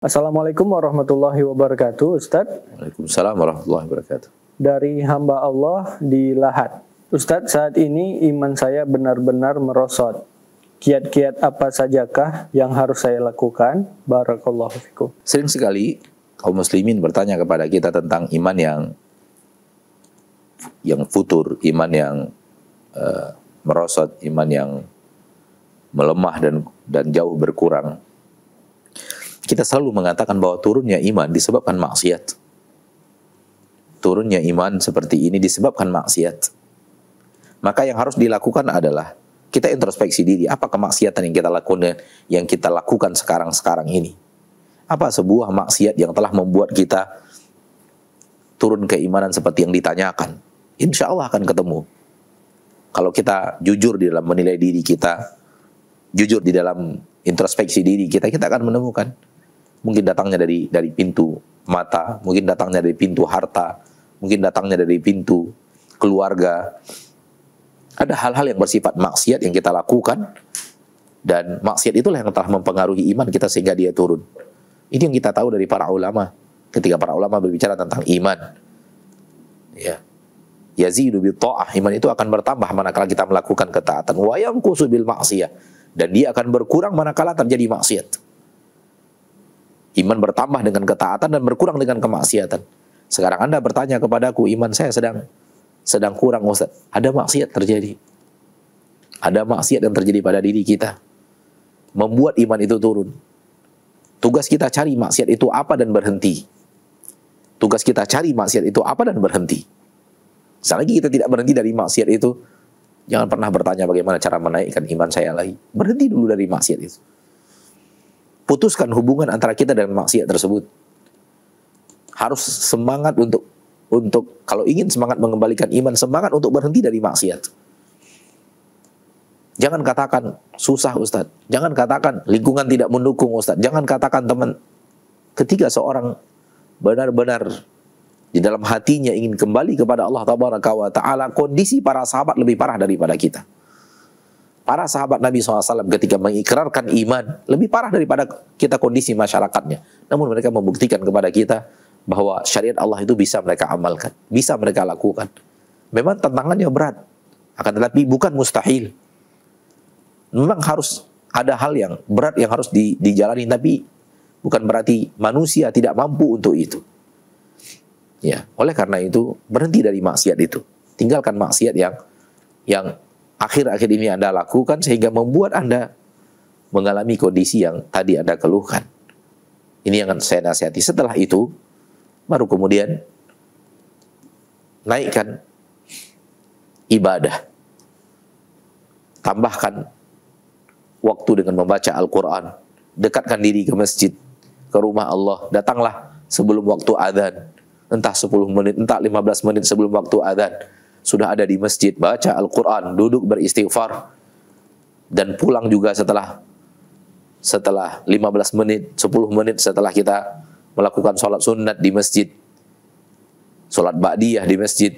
Assalamualaikum warahmatullahi wabarakatuh, Ustadz. Waalaikumsalam warahmatullahi wabarakatuh. Dari hamba Allah di Lahat. Ustadz, saat ini iman saya benar-benar merosot. Kiat-kiat apa sajakah yang harus saya lakukan? Barakallahu fikum. Sering sekali kaum muslimin bertanya kepada kita tentang iman yang futur, iman yang merosot, iman yang melemah dan jauh berkurang. Kita selalu mengatakan bahwa turunnya iman disebabkan maksiat. Turunnya iman seperti ini disebabkan maksiat. Maka yang harus dilakukan adalah kita introspeksi diri, apa kemaksiatan yang kita lakukan sekarang ini? Apa sebuah maksiat yang telah membuat kita turun keimanan seperti yang ditanyakan? Insya Allah akan ketemu. Kalau kita jujur di dalam menilai diri kita, jujur di dalam introspeksi diri kita akan menemukan. Mungkin datangnya dari pintu mata, mungkin datangnya dari pintu harta, mungkin datangnya dari pintu keluarga. Ada hal-hal yang bersifat maksiat yang kita lakukan, dan maksiat itulah yang telah mempengaruhi iman kita sehingga dia turun. Ini yang kita tahu dari para ulama. Ketika para ulama berbicara tentang iman, ya, yazidu bil ta'ah, iman itu akan bertambah manakala kita melakukan ketaatan. Wa yanqusu bil ma'siyah, dan dia akan berkurang manakala terjadi maksiat. Iman bertambah dengan ketaatan dan berkurang dengan kemaksiatan. Sekarang Anda bertanya kepadaku, iman saya sedang kurang, Ustaz. Ada maksiat terjadi. Ada maksiat yang terjadi pada diri kita, membuat iman itu turun. Tugas kita cari maksiat itu apa dan berhenti. Tugas kita cari maksiat itu apa dan berhenti. Selagi kita tidak berhenti dari maksiat itu, jangan pernah bertanya bagaimana cara menaikkan iman saya lagi. Berhenti dulu dari maksiat itu. Putuskan hubungan antara kita dengan maksiat tersebut. Harus semangat untuk kalau ingin semangat mengembalikan iman, semangat untuk berhenti dari maksiat. Jangan katakan susah, Ustaz. Jangan katakan lingkungan tidak mendukung, Ustaz. Jangan katakan teman. Ketika seorang benar-benar di dalam hatinya ingin kembali kepada Allah Tabaraka wa Ta'ala, kondisi para sahabat lebih parah daripada kita. Para sahabat Nabi SAW ketika mengikrarkan iman lebih parah daripada kita kondisi masyarakatnya. Namun mereka membuktikan kepada kita bahwa syariat Allah itu bisa mereka amalkan, bisa mereka lakukan. Memang tantangannya berat, akan tetapi bukan mustahil. Memang harus ada hal yang berat yang harus dijalani, tapi bukan berarti manusia tidak mampu untuk itu. Ya, oleh karena itu berhenti dari maksiat itu. Tinggalkan maksiat yang akhir-akhir ini Anda lakukan sehingga membuat Anda mengalami kondisi yang tadi Anda keluhkan. Ini yang akan saya nasihati. Setelah itu, baru kemudian naikkan ibadah. Tambahkan waktu dengan membaca Al-Quran. Dekatkan diri ke masjid, ke rumah Allah. Datanglah sebelum waktu adzan. Entah 10 menit, entah 15 menit sebelum waktu adzan. Sudah ada di masjid, baca Al-Quran, duduk beristighfar, dan pulang juga setelah 15 menit, 10 menit setelah kita melakukan sholat sunat di masjid, sholat ba'diyah di masjid.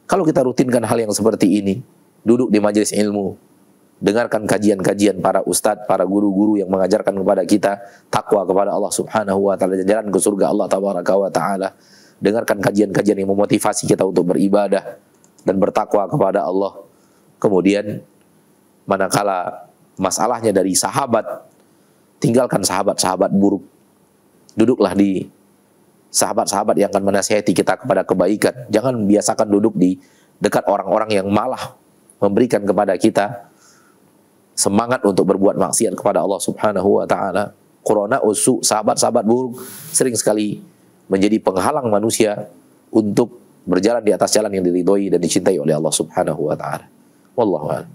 Kalau kita rutinkan hal yang seperti ini, duduk di majelis ilmu, dengarkan kajian-kajian para ustadz, para guru-guru yang mengajarkan kepada kita takwa kepada Allah Subhanahu wa Ta'ala, jalan ke surga Allah Tabaraka wa Ta'ala. Dengarkan kajian-kajian yang memotivasi kita untuk beribadah dan bertakwa kepada Allah. Kemudian manakala masalahnya dari sahabat, tinggalkan sahabat-sahabat buruk. Duduklah di sahabat-sahabat yang akan menasihati kita kepada kebaikan. Jangan biasakan duduk di dekat orang-orang yang malah memberikan kepada kita semangat untuk berbuat maksiat kepada Allah Subhanahu wa Ta'ala. Qurana usu, sahabat-sahabat buruk sering sekali menjadi penghalang manusia untuk berjalan di atas jalan yang diridhoi dan dicintai oleh Allah Subhanahu wa Ta'ala. Wallahu a'lam.